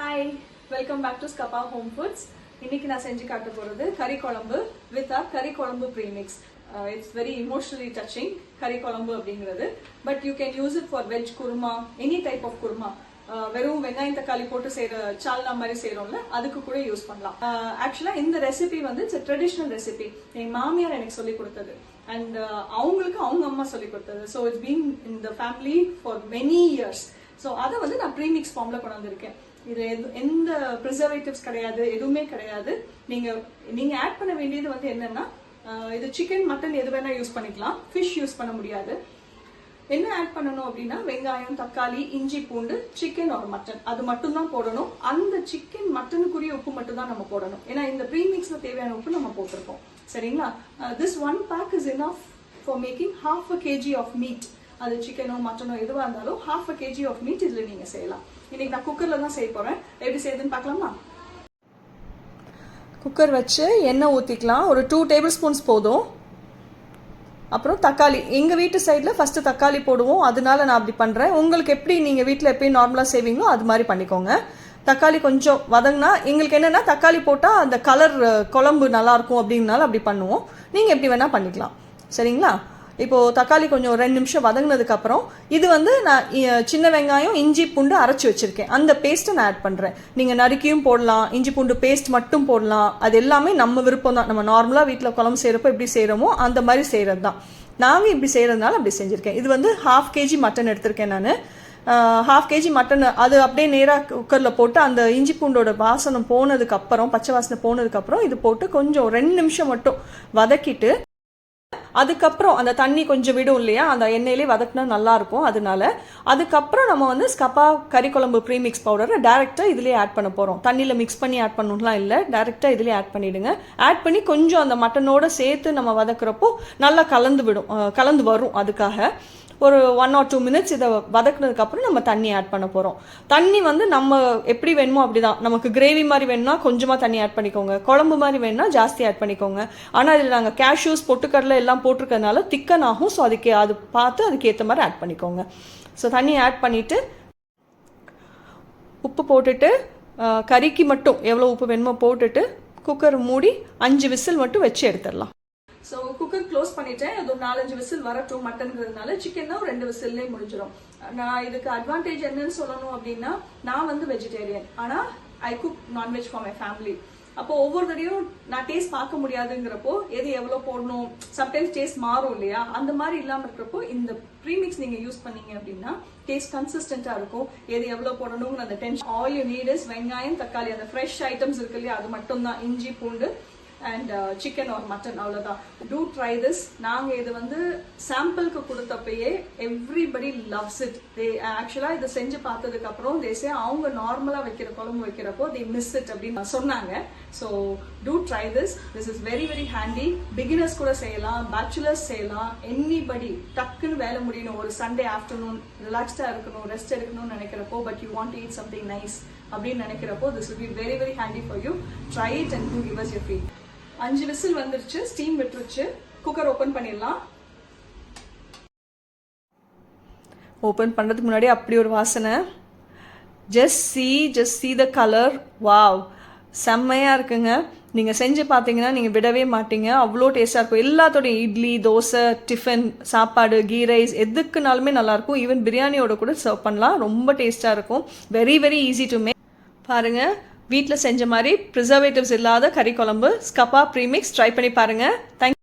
Hi, welcome back to Skappa home foods. இன்னைக்கு நான் செஞ்சு காட்ட போகிறது கறி குழம்பு with kari kuzhambu premix. It's very emotionally touching kari kuzhambu அப்படிங்கிறது. But you can use it for veg kurma, any type of kurma. வெறும் வெங்காயம் தக்காளி போட்டு செய்யற சால்னா மாதிரி செய்யறோம்ல, அதுக்கு கூட யூஸ் பண்ணலாம். ஆக்சுவலா இந்த ரெசிபி வந்து இட்ஸ் ட்ரெடிஷ்னல் ரெசிபி. என் மாமியார் எனக்கு சொல்லி கொடுத்தது அண்ட் அவங்களுக்கு அவங்க அம்மா சொல்லி கொடுத்தது. So it's been in the family for many years. So அதை வந்து நான் ப்ரீமிக்ஸ் ஃபார்ம்ல கொண்டு வந்திருக்கேன். இது எந்த ப்ரிசர்வேட்டிவ்ஸ் கிடையாது, எதுவுமே கிடையாது. நீங்க ஆட் பண்ண வேண்டியது வந்து என்னன்னா, இது சிக்கன் மட்டன் எது வேணா யூஸ் பண்ணிக்கலாம், ஃபிஷ் யூஸ் பண்ண முடியாது. என்ன ஆட் பண்ணணும் அப்படின்னா, வெங்காயம் தக்காளி இஞ்சி பூண்டு சிக்கன் ஒரு மட்டன் அது மட்டும் தான் போடணும். அந்த சிக்கன் மட்டனுக்குரிய உப்பு மட்டும் தான் நம்ம போடணும். ஏன்னா இந்த ப்ரீமிக்ஸ்ல தேவையான உப்பு நம்ம போட்டிருக்கோம். சரிங்களா? This one pack is enough for making half a kg of meat. அது சிக்கனோ மட்டனோ எதுவாக இருந்தாலும் half a kg of meat இதுல நீங்க செய்யலாம். இன்னைக்கு நான் குக்கர்ல தான் செய்ய போறேன். எப்படி செய்யுதுன்னு பார்க்கலாமா? குக்கர் வச்சு எண்ணெய் ஊற்றிக்கலாம். ஒரு 2 டேபிள் ஸ்பூன்ஸ் போதும். அப்புறம் தக்காளி, எங்கள் வீட்டு சைடில் ஃபஸ்ட்டு தக்காளி போடுவோம், அதனால நான் அப்படி பண்ணுறேன். உங்களுக்கு எப்படி நீங்கள் வீட்டில் எப்பயும் நார்மலாக செய்வீங்களோ அது மாதிரி பண்ணிக்கோங்க. தக்காளி கொஞ்சம் வதங்கினா, எங்களுக்கு என்னென்னா தக்காளி போட்டால் அந்த கலர் குழம்பு நல்லாயிருக்கும் அப்படின்னால அப்படி பண்ணுவோம். நீங்கள் எப்படி வேணால் பண்ணிக்கலாம். சரிங்களா? இப்போது தக்காளி கொஞ்சம் 2 நிமிஷம் வதங்கினதுக்கப்புறம் இது வந்து நான் சின்ன வெங்காயம் இஞ்சி பூண்டு அரைச்சி வச்சுருக்கேன், அந்த பேஸ்ட்டை நான் ஆட் பண்ணுறேன். நீங்கள் நறுக்கியும் போடலாம், இஞ்சி பூண்டு பேஸ்ட் மட்டும் போடலாம். அது எல்லாமே நம்ம விருப்பம் தான். நம்ம நார்மலாக வீட்டில் குழம்பு செய்கிறப்போ எப்படி செய்கிறோமோ அந்த மாதிரி செய்கிறது தான். நாங்கள் இப்படி செய்கிறதுனால அப்படி செஞ்சுருக்கேன். இது வந்து ½ kg மட்டன் எடுத்திருக்கேன் நான். ½ kg மட்டன் அது அப்படியே நேராக குக்கரில் போட்டு அந்த இஞ்சி பூண்டோட வாசனம் போனதுக்கப்புறம், பச்சை வாசனை போனதுக்கப்புறம் இது போட்டு கொஞ்சம் 2 நிமிஷம் மட்டும் வதக்கிட்டு, அதுக்கப்புறம் அந்த தண்ணி கொஞ்சம் விடும் இல்லையா, அந்த எண்ணெயிலே வதக்கினா நல்லா இருக்கும். அதனால அதுக்கப்புறம் நம்ம வந்து ஸ்கப்பா கறி குழம்பு ப்ரீமிக்ஸ் பவுடரை டேரெக்டாக இதுலேயே ஆட் பண்ண போகிறோம். தண்ணியில் மிக்ஸ் பண்ணி ஆட் பண்ணணும்லாம் இல்லை, டேரெக்டாக இதுலேயே ஆட் பண்ணிவிடுங்க. ஆட் பண்ணி கொஞ்சம் அந்த மட்டனோட சேர்த்து நம்ம வதக்குறப்போ நல்லா கலந்து வரும். அதுக்காக ஒரு 1 or 2 minutes இதை வதக்குனதுக்கப்புறம் நம்ம தண்ணி ஆட் பண்ண போகிறோம். தண்ணி வந்து நம்ம எப்படி வேணுமோ அப்படி தான். நமக்கு கிரேவி மாதிரி வேணும்னா கொஞ்சமாக தண்ணி ஆட் பண்ணிக்கோங்க, குழம்பு மாதிரி வேணும்னா ஜாஸ்தி ஆட் பண்ணிக்கோங்க. ஆனால் இதில் நாங்கள் கேஷ்யூஸ் பொட்டுக்கடலை எல்லாம் போட்டிருக்கறதுனால திக்கன் ஆகும். ஸோ அது பார்த்து அதுக்கேற்ற மாதிரி ஆட் பண்ணிக்கோங்க. ஸோ தண்ணி ஆட் பண்ணிவிட்டு உப்பு போட்டுட்டு, கறிக்கு மட்டும் எவ்வளோ உப்பு வேணுமோ போட்டுட்டு குக்கர் மூடி 5 விசில் மட்டும் வச்சு எடுத்துடலாம். ஸோ குக்கர் க்ளோஸ் பண்ணிட்டேன். அது ஒரு 4-5 விசில் வரட்டும். மட்டன்ங்கிறதுனால சிக்கன் தான் ஒரு 2 விசில்லே முடிஞ்சிடும். நான் இதுக்கு அட்வான்டேஜ் என்னன்னு சொல்லணும் அப்படின்னா, நான் வந்து வெஜிடேரியன், ஆனால் ஐ cook non veg for my family. அப்போ ஒவ்வொரு தடையும் நான் டேஸ்ட் பார்க்க முடியாதுங்கிறப்போ எது எவ்வளோ போடணும், சம்டைம்ஸ் டேஸ்ட் மாறும் இல்லையா, அந்த மாதிரி இல்லாமல் இருக்கிறப்போ இந்த ப்ரீமிக்ஸ் நீங்கள் யூஸ் பண்ணீங்க அப்படின்னா டேஸ்ட் கன்சிஸ்டன்ட்டாக இருக்கும். எது எவ்வளோ போடணுங்கிற அந்த tension. All you need is வெங்காயம் தக்காளி, அந்த ஃப்ரெஷ் ஐட்டம்ஸ் இருக்கு இல்லையா, அது மட்டும் தான். இஞ்சி பூண்டு அண்ட் சிக்கன் ஆர் மட்டன், அவ்வளோதான். Do try this. நாங்கள் இது வந்து சாம்பிளுக்கு கொடுத்தப்பயே எவ்ரிபடி லவ்ஸ் இட். ஆக்சுவலாக இதை செஞ்சு பார்த்ததுக்கப்புறம் தேசே அவங்க நார்மலாக வைக்கிற குழம்பு வைக்கிறப்போ தே மிஸ் இட் அப்படின்னு சொன்னாங்க. So do try this. This is very very handy. Beginners கூட செய்யலாம், பேச்சுலர்ஸ் செய்யலாம், எனிபடி. டக்குன்னு வேலை முடியணும், ஒரு சண்டே ஆஃப்டர்நூன் ரிலாக்ஸ்டாக இருக்கணும், ரெஸ்ட் எடுக்கணும்னு நினைக்கிறப்போ, but you want to eat something nice அப்படின்னு நினைக்கிறப்போ this will be very very handy for you. Try it and do give us your feed. 5 whistle வந்துருச்சு, ஸ்டீம் விட்டுருச்சு. குக்கர் ஓப்பன் பண்ணிடலாம். ஓப்பன் பண்ணுறதுக்கு முன்னாடி அப்படி ஒரு வாசனை. Just see the colour. Wow, செம்மையாக இருக்குங்க. நீங்கள் செஞ்சு பார்த்தீங்கன்னா நீங்கள் விடவே மாட்டீங்க, அவ்வளோ டேஸ்ட்டாக இருக்கும். எல்லாத்தோடையும் இட்லி, தோசை, டிஃபன், சாப்பாடு, கீ ரைஸ் எதுக்குனாலுமே நல்லாயிருக்கும். ஈவன் பிரியாணியோட கூட சர்வ் பண்ணலாம். ரொம்ப டேஸ்ட்டாக இருக்கும். Very very easy to make. பாருங்கள், வீட்டில் செஞ்ச மாதிரி ப்ரிசர்வேட்டிவ்ஸ் இல்லாத கறி குழம்பு ஸ்கப்பா ப்ரீமிக்ஸ் ட்ரை பண்ணி பாருங்கள். தேங்க்யூ.